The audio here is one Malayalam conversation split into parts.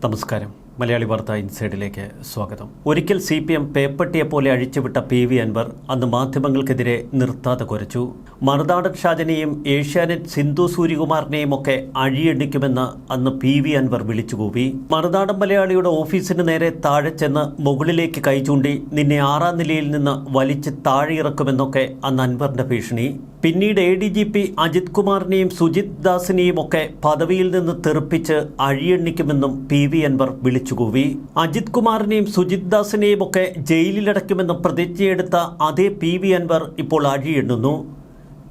നമസ്കാരം. മലയാളി വാർത്ത ഇൻസൈഡിലേക്ക് സ്വാഗതം. ഒരിക്കൽ CPM പേപ്പട്ടിയെ പോലെ അഴിച്ചുവിട്ട PV അൻവർ അന്ന് മാധ്യമങ്ങൾക്കെതിരെ നിർത്താതെ കുരച്ചു. മറുനാടൻ ഷാജനെയും ഏഷ്യാനെറ്റ് സിന്ധു സൂര്യകുമാറിനെയും ഒക്കെ അഴിയെണ്ണിക്കുമെന്ന് അന്ന് PV അൻവർ വിളിച്ചുകൂവി. മറുനാടൻ മലയാളിയുടെ ഓഫീസിന് നേരെ താഴെ ചെന്ന് മുകളിലേക്ക് കൈചൂണ്ടി നിന്നെ 6ാം നിലയിൽ നിന്ന് വലിച്ച് താഴെയിറക്കുമെന്നൊക്കെ അന്ന് അൻവറിന്റെ ഭീഷണി. പിന്നീട് ADGP അജിത് കുമാറിനെയും സുജിത് ദാസിനെയും ഒക്കെ പദവിയിൽ നിന്ന് തെറിപ്പിച്ച് അഴിയെണ്ണിക്കുമെന്നും PV അൻവർ വിളിച്ചുകൂവി. അജിത് കുമാറിനെയും സുജിത് ദാസിനെയും ഒക്കെ ജയിലിലടയ്ക്കുമെന്ന് പ്രതിജ്ഞയെടുത്ത അതേ PV അൻവർ ഇപ്പോൾ അഴിയെണ്ണുന്നു.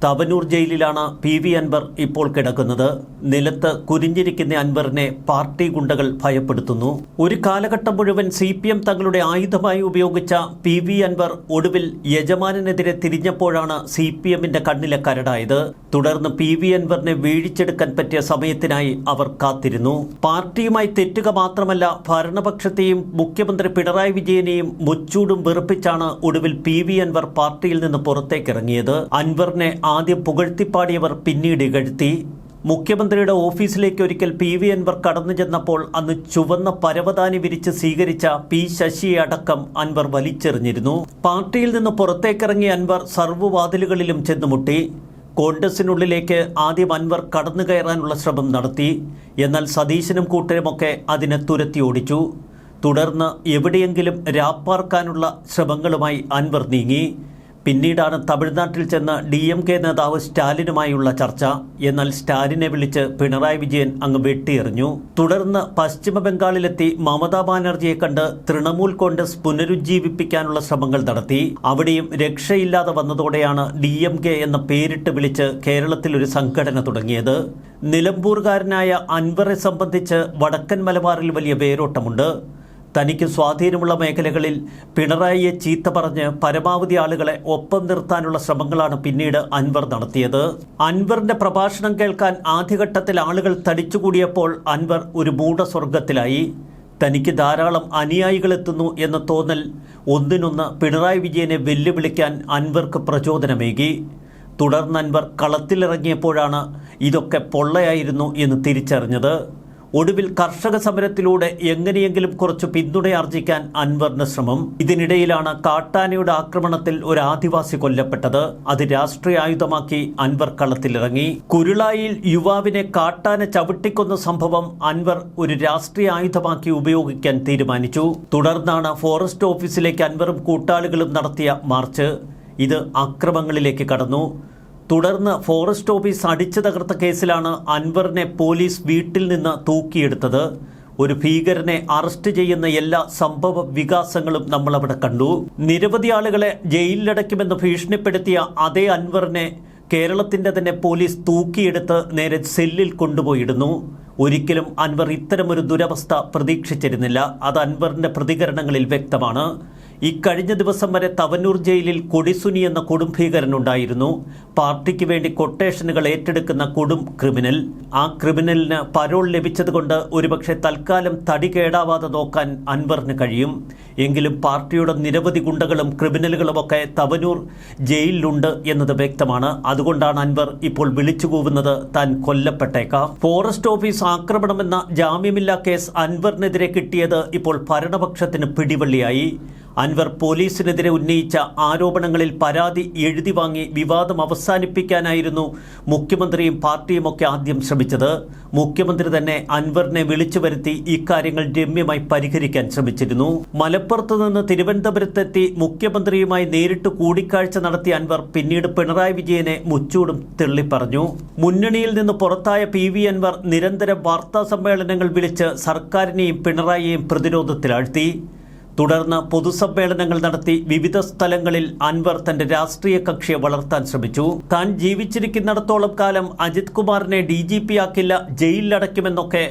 തവനൂർ ജയിലിലാണ് PV അൻവർ ഇപ്പോൾ കിടക്കുന്നത്. നിലത്ത് കുരിഞ്ഞിരിക്കുന്ന അൻവറിനെ പാർട്ടി ഗുണ്ടകൾ ഭയപ്പെടുത്തുന്നു. ഒരു കാലഘട്ടം മുഴുവൻ CPM തങ്ങളുടെ ആയുധമായി ഉപയോഗിച്ച PV അൻവർ ഒടുവിൽ യജമാനെതിരെ തിരിഞ്ഞപ്പോഴാണ് CPMന്റെ കണ്ണിലെ കരടായത്. തുടർന്ന് PV അൻവറിനെ വീഴിച്ചെടുക്കാൻ പറ്റിയ സമയത്തിനായി അവർ കാത്തിരുന്നു. പാർട്ടിയുമായി തെറ്റുക മാത്രമല്ല, ഭരണപക്ഷത്തെയും മുഖ്യമന്ത്രി പിണറായി വിജയനെയും മുച്ചൂടും വെറുപ്പിച്ചാണ് ഒടുവിൽ PV അൻവർ പാർട്ടിയിൽ നിന്ന് പുറത്തേക്കിറങ്ങിയത്. അൻവറിനെ ആദ്യം പുകഴ്ത്തിപ്പാടിയവർ പിന്നീട് ഇകഴ്ത്തി. മുഖ്യമന്ത്രിയുടെ ഓഫീസിലേക്ക് ഒരിക്കൽ PV അൻവർ കടന്നു ചെന്നപ്പോൾ അന്ന് ചുവന്ന പരവതാനി വിരിച്ച് സ്വീകരിച്ച P ശശിയെ അടക്കം അൻവർ വലിച്ചെറിഞ്ഞിരുന്നു. പാർട്ടിയിൽ നിന്ന് പുറത്തേക്കിറങ്ങിയ അൻവർ സർവ്വവാതിലുകളിലും ചെന്നുമുട്ടി. കോൺഗ്രസിനുള്ളിലേക്ക് ആദ്യം അൻവർ കടന്നു കയറാനുള്ള ശ്രമം നടത്തി. എന്നാൽ സതീശനും കൂട്ടരുമൊക്കെ അതിനെ തുരത്തി ഓടിച്ചു. തുടർന്ന് എവിടെയെങ്കിലും രാപ്പാർക്കാനുള്ള ശ്രമങ്ങളുമായി അൻവർ നീങ്ങി. പിന്നീടാണ് തമിഴ്നാട്ടിൽ ചെന്ന് DMK നേതാവ് സ്റ്റാലിനുമായുള്ള ചർച്ച. എന്നാൽ സ്റ്റാലിനെ വിളിച്ച് പിണറായി വിജയൻ അങ്ങ് വെട്ടിയെറിഞ്ഞു. തുടർന്ന് പശ്ചിമ ബംഗാളിലെത്തി മമതാ ബാനർജിയെ കണ്ട് തൃണമൂൽ കോൺഗ്രസ് പുനരുജ്ജീവിപ്പിക്കാനുള്ള ശ്രമങ്ങൾ നടത്തി. അവിടെയും രക്ഷയില്ലാതെ വന്നതോടെയാണ് DMK എന്ന പേരിട്ട് വിളിച്ച് കേരളത്തിൽ ഒരു സംഘടന തുടങ്ങിയത്. നിലമ്പൂർകാരനായ അൻവറെ സംബന്ധിച്ച് വടക്കൻ മലബാറിൽ വലിയ വേരോട്ടമുണ്ട്. തനിക്ക് സ്വാധീനമുള്ള മേഖലകളിൽ പിണറായിയെ ചീത്ത പറഞ്ഞ് പരമാവധി ആളുകളെ ഒപ്പം നിർത്താനുള്ള ശ്രമങ്ങളാണ് പിന്നീട് അൻവർ നടത്തിയത്. അൻവറിന്റെ പ്രഭാഷണം കേൾക്കാൻ ആദ്യഘട്ടത്തിൽ ആളുകൾ തടിച്ചുകൂടിയപ്പോൾ അൻവർ ഒരു മൂഢസ്വർഗത്തിലായി. തനിക്ക് ധാരാളം അനുയായികളെത്തുന്നു എന്ന തോന്നൽ ഒന്നിനൊന്ന് പിണറായി വിജയനെ വെല്ലുവിളിക്കാൻ അൻവർക്ക് പ്രചോദനമേകി. തുടർന്ന് അൻവർ കളത്തിലിറങ്ങിയപ്പോഴാണ് ഇതൊക്കെ പൊള്ളയായിരുന്നു എന്ന് തിരിച്ചറിഞ്ഞത്. ഒടുവിൽ കർഷക സമരത്തിലൂടെ എങ്ങനെയെങ്കിലും കുറച്ച് പിന്തുണയാർജിക്കാൻ അൻവറിന്റെ ശ്രമം. ഇതിനിടയിലാണ് കാട്ടാനയുടെ ആക്രമണത്തിൽ ഒരു ആദിവാസി കൊല്ലപ്പെട്ടത്. അത് രാഷ്ട്രീയ ആയുധമാക്കി അൻവർ കളത്തിലിറങ്ങി. കുരുളായിൽ യുവാവിനെ കാട്ടാന ചവിട്ടിക്കൊന്ന സംഭവം അൻവർ ഒരു രാഷ്ട്രീയ ആയുധമാക്കി ഉപയോഗിക്കാൻ തീരുമാനിച്ചു. തുടർന്നാണ് ഫോറസ്റ്റ് ഓഫീസിലേക്ക് അൻവറും കൂട്ടാളികളും നടത്തിയ മാർച്ച്. ഇത് അക്രമങ്ങളിലേക്ക് കടന്നു. തുടർന്ന് ഫോറസ്റ്റ് ഓഫീസ് അടിച്ചു തകർത്ത കേസിലാണ് അൻവറിനെ പോലീസ് വീട്ടിൽ നിന്ന് തൂക്കിയെടുത്തത്. ഒരു ഭീകരനെ അറസ്റ്റ് ചെയ്യുന്ന എല്ലാ സംഭവ വികാസങ്ങളും നമ്മളവിടെ കണ്ടു. നിരവധി ആളുകളെ ജയിലിലടയ്ക്കുമെന്ന് ഭീഷണിപ്പെടുത്തിയ അതേ അൻവറിനെ കേരളത്തിൻ്റെ തന്നെ പോലീസ് തൂക്കിയെടുത്ത് നേരെ സെല്ലിൽ കൊണ്ടുപോയിടുന്നു. ഒരിക്കലും അൻവർ ഇത്തരമൊരു ദുരവസ്ഥ പ്രതീക്ഷിച്ചിരുന്നില്ല. അത് അൻവറിൻ്റെ പ്രതികരണങ്ങളിൽ വ്യക്തമാണ്. ഇക്കഴിഞ്ഞ ദിവസം വരെ തവനൂർ ജയിലിൽ കൊടിസുനി എന്ന കൊടും ഭീകരനുണ്ടായിരുന്നു. പാർട്ടിക്ക് വേണ്ടി കൊട്ടേഷനുകൾ ഏറ്റെടുക്കുന്ന കൊടും ക്രിമിനൽ. ആ ക്രിമിനലിന് പരോൾ ലഭിച്ചതുകൊണ്ട് ഒരുപക്ഷെ തൽക്കാലം തടി കേടാവാതെ നോക്കാൻ അൻവറിന് കഴിയും. എങ്കിലും പാർട്ടിയുടെ നിരവധി ഗുണ്ടകളും ക്രിമിനലുകളുമൊക്കെ തവനൂർ ജയിലിലുണ്ട് എന്നത് വ്യക്തമാണ്. അതുകൊണ്ടാണ് അൻവർ ഇപ്പോൾ വിളിച്ചുകൂവുന്നത് താൻ കൊല്ലപ്പെട്ടേക്കാം. ഫോറസ്റ്റ് ഓഫീസ് ആക്രമണമെന്ന ജാമ്യമില്ലാ കേസ് അൻവറിനെതിരെ കിട്ടിയത് ഇപ്പോൾ ഭരണപക്ഷത്തിന് പിടിവള്ളിയായി. അൻവർ പോലീസിനെതിരെ ഉന്നയിച്ച ആരോപണങ്ങളിൽ പരാതി എഴുതി വാങ്ങി വിവാദം അവസാനിപ്പിക്കാനായിരുന്നു മുഖ്യമന്ത്രിയും പാർട്ടിയുമൊക്കെ ആദ്യം ശ്രമിച്ചത്. മുഖ്യമന്ത്രി തന്നെ അൻവറിനെ വിളിച്ചു വരുത്തി ഇക്കാര്യങ്ങൾ രമ്യമായി പരിഹരിക്കാൻ ശ്രമിച്ചിരുന്നു. മലപ്പുറത്ത് നിന്ന് തിരുവനന്തപുരത്തെത്തി മുഖ്യമന്ത്രിയുമായി നേരിട്ട് കൂടിക്കാഴ്ച നടത്തിയ അൻവർ പിന്നീട് പിണറായി വിജയനെ മുച്ചൂടും തെള്ളിപ്പറഞ്ഞു. മുന്നണിയിൽ നിന്ന് പുറത്തായ PV അൻവർ നിരന്തരം വാർത്താ സമ്മേളനങ്ങൾ വിളിച്ച് സർക്കാരിനെയും പിണറായിയെയും പ്രതിരോധത്തിലാഴ്ത്തി. തുടർന്ന് പൊതുസമ്മേളനങ്ങൾ നടത്തി വിവിധ സ്ഥലങ്ങളിൽ അൻവർ തന്റെ രാഷ്ട്രീയ കക്ഷിയെ വളർത്താൻ ശ്രമിച്ചു. താൻ ജീവിച്ചിരിക്കുന്നിടത്തോളം കാലം അജിത് കുമാറിനെ DGP ആക്കില്ല, ജയിലിലടയ്ക്കുമെന്നൊക്കെ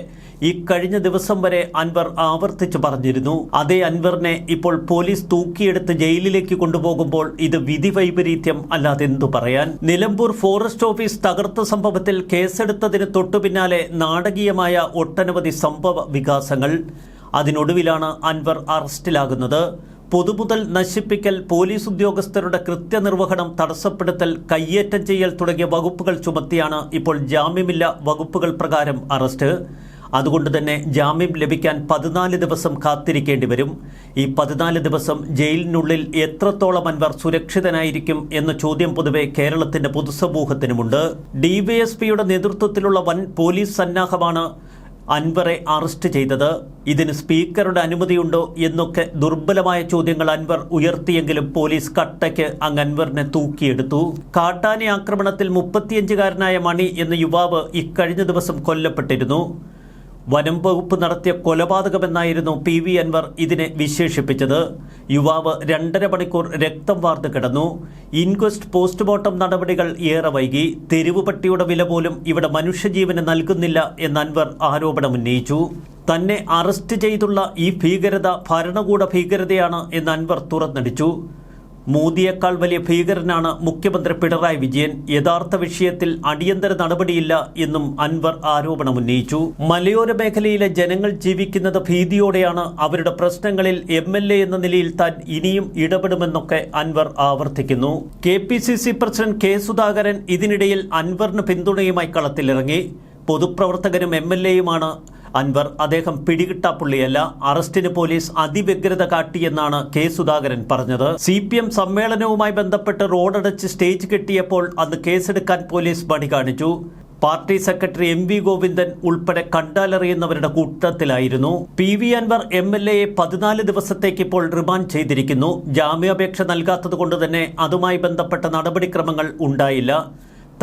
ഇക്കഴിഞ്ഞ ദിവസം വരെ അൻവർ ആവർത്തിച്ചു പറഞ്ഞിരുന്നു. അതേ അൻവറിനെ ഇപ്പോൾ പോലീസ് തൂക്കിയെടുത്ത് ജയിലിലേക്ക് കൊണ്ടുപോകുമ്പോൾ ഇത് വിധി വൈപരീത്യം അല്ലാതെ എന്തു പറയാൻ. നിലമ്പൂർ ഫോറസ്റ്റ് ഓഫീസ് തകർത്ത സംഭവത്തിൽ കേസെടുത്തതിന് തൊട്ടുപിന്നാലെ നാടകീയമായ ഒട്ടനവധി സംഭവ വികാസങ്ങൾ. അതിനൊടുവിലാണ് അൻവർ അറസ്റ്റിലാകുന്നത്. പൊതുമുതൽ നശിപ്പിക്കൽ, പോലീസ് ഉദ്യോഗസ്ഥരുടെ കൃത്യനിർവഹണം തടസ്സപ്പെടുത്തൽ, കയ്യേറ്റം ചെയ്യൽ തുടങ്ങിയ വകുപ്പുകൾ ചുമത്തിയാണ് ഇപ്പോൾ ജാമ്യമില്ല വകുപ്പുകൾ പ്രകാരം അറസ്റ്റ്. അതുകൊണ്ട് തന്നെ ജാമ്യം ലഭിക്കാൻ 14 ദിവസം കാത്തിരിക്കേണ്ടി വരും. ഈ 14 ദിവസം ജയിലിനുള്ളിൽ എത്രത്തോളം അൻവർ സുരക്ഷിതനായിരിക്കും എന്ന ചോദ്യം പൊതുവെ കേരളത്തിന്റെ പൊതുസമൂഹത്തിനുമുണ്ട്. ഡിവൈഎസ്പിയുടെ നേതൃത്വത്തിലുള്ള വൻ പോലീസ് സന്നാഹമാണ് അൻവറെ അറസ്റ്റ് ചെയ്തത്. ഇതിന് സ്പീക്കറുടെ അനുമതിയുണ്ടോ എന്നൊക്കെ ദുർബലമായ ചോദ്യങ്ങൾ അൻവർ ഉയർത്തിയെങ്കിലും പോലീസ് കട്ടയ്ക്ക് അങ്ങ് അൻവറിനെ തൂക്കിയെടുത്തു. കാട്ടാന ആക്രമണത്തിൽ 35-കാരനായ മണി എന്ന യുവാവ് ഇക്കഴിഞ്ഞ ദിവസം കൊല്ലപ്പെട്ടിരുന്നു. വനം വകുപ്പ് നടത്തിയ കൊലപാതകമെന്നായിരുന്നു PV അൻവർ ഇതിനെ വിശേഷിപ്പിച്ചത്. യുവാവ് 2.5 മണിക്കൂർ രക്തം വാർന്നു കിടന്നു. ഇൻക്വസ്റ്റ് പോസ്റ്റ്മോർട്ടം നടപടികൾ ഏറെ വൈകി. തെരുവുപട്ടിയുടെ വില പോലും ഇവിടെ മനുഷ്യജീവന് നൽകുന്നില്ല എന്ന് അൻവർ ആരോപണമുന്നയിച്ചു. തന്നെ അറസ്റ്റ് ചെയ്തുള്ള ഈ ഭീകരത ഭരണകൂട ഭീകരതയാണ് എന്ന് അൻവർ തുറന്നടിച്ചു. മോദിയേക്കാൾ വലിയ ഭീകരനാണ് മുഖ്യമന്ത്രി പിണറായി വിജയൻ. യഥാർത്ഥ വിഷയത്തിൽ അടിയന്തര നടപടിയില്ല എന്നും അൻവർ ആരോപണമുന്നയിച്ചു. മലയോര മേഖലയിലെ ജനങ്ങൾ ജീവിക്കുന്നത് ഭീതിയോടെയാണ്. അവരുടെ പ്രശ്നങ്ങളിൽ MLA എന്ന നിലയിൽ താൻ ഇനിയും ഇടപെടുമെന്നൊക്കെ അൻവർ ആവർത്തിക്കുന്നു. KPCC പ്രസിഡന്റ് K സുധാകരൻ ഇതിനിടയിൽ അൻവറിന് പിന്തുണയുമായി കളത്തിലിറങ്ങി. പൊതുപ്രവർത്തകനും MLAയുമാണ് അൻവർ. അദ്ദേഹം പിടികിട്ടാപ്പുള്ളിയല്ല. അറസ്റ്റിന് പോലീസ് അതിവ്യഗ്രത കാട്ടിയെന്നാണ് K സുധാകരൻ പറഞ്ഞത്. CPM സമ്മേളനവുമായി ബന്ധപ്പെട്ട് റോഡടച്ച് സ്റ്റേജ് കെട്ടിയപ്പോൾ അന്ന് കേസെടുക്കാൻ പോലീസ് മടി കാണിച്ചു. പാർട്ടി സെക്രട്ടറി MV ഗോവിന്ദൻ ഉൾപ്പെടെ കണ്ടാലറിയുന്നവരുടെ കൂട്ടത്തിലായിരുന്നു. PV അൻവർ MLAയെ 14 ദിവസത്തേക്ക് ഇപ്പോൾ റിമാൻഡ് ചെയ്തിരിക്കുന്നു. ജാമ്യാപേക്ഷ നൽകാത്തതുകൊണ്ട് തന്നെ അതുമായി ബന്ധപ്പെട്ട നടപടിക്രമങ്ങൾ ഉണ്ടായില്ല.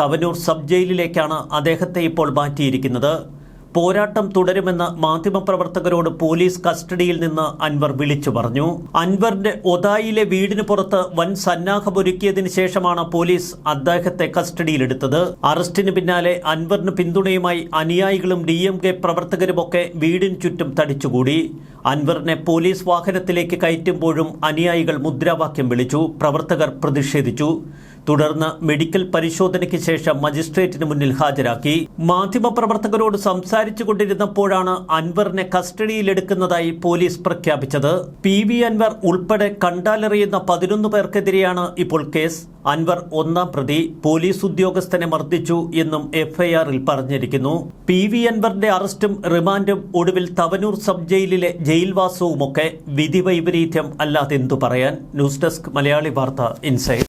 തവനൂർ സബ് ജയിലിലേക്കാണ് അദ്ദേഹത്തെ ഇപ്പോൾ മാറ്റിയിരിക്കുന്നത്. പോരാട്ടം തുടരുമെന്ന് മാധ്യമപ്രവർത്തകരോട് പോലീസ് കസ്റ്റഡിയിൽ നിന്ന് അൻവർ വിളിച്ചു പറഞ്ഞു. അൻവറിന്റെ ഒതായിലെ വീടിന് പുറത്ത് വൻ സന്നാഹമൊരുക്കിയതിനു ശേഷമാണ് പോലീസ് അദ്ദേഹത്തെ കസ്റ്റഡിയിലെടുത്തത്. അറസ്റ്റിന് പിന്നാലെ അൻവറിന് പിന്തുണയുമായി അനുയായികളും DMK പ്രവർത്തകരുമൊക്കെ വീടിന് ചുറ്റും തടിച്ചുകൂടി. അൻവറിനെ പോലീസ് വാഹനത്തിലേക്ക് കയറ്റുമ്പോഴും അനുയായികൾ മുദ്രാവാക്യം വിളിച്ചു. പ്രവർത്തകർ പ്രതിഷേധിച്ചു. തുടർന്ന് മെഡിക്കൽ പരിശോധനയ്ക്ക് ശേഷം മജിസ്ട്രേറ്റിന് മുന്നിൽ ഹാജരാക്കി. മാധ്യമപ്രവർത്തകരോട് സംസാരിച്ചു കൊണ്ടിരുന്നപ്പോഴാണ് അൻവറിനെ കസ്റ്റഡിയിലെടുക്കുന്നതായി പോലീസ് പ്രഖ്യാപിച്ചത്. PV അൻവർ ഉൾപ്പെടെ കണ്ടാലറിയുന്ന 11 പേർക്കെതിരെയാണ് ഇപ്പോൾ കേസ്. അൻവർ 1-ാം പ്രതി. പോലീസ് ഉദ്യോഗസ്ഥനെ മർദ്ദിച്ചു എന്നും FIR-ൽ പറഞ്ഞിരിക്കുന്നു. PV അൻവറിന്റെ അറസ്റ്റും റിമാൻഡും ഒടുവിൽ തവനൂർ സബ് ജയിലിലെ ജയിൽവാസവുമൊക്കെ വിധി വൈപരീത്യം അല്ലാതെന്തു പറയാൻ. ന്യൂസ് ഡെസ്ക് മലയാളി വാർത്ത ഇൻസൈഡ്.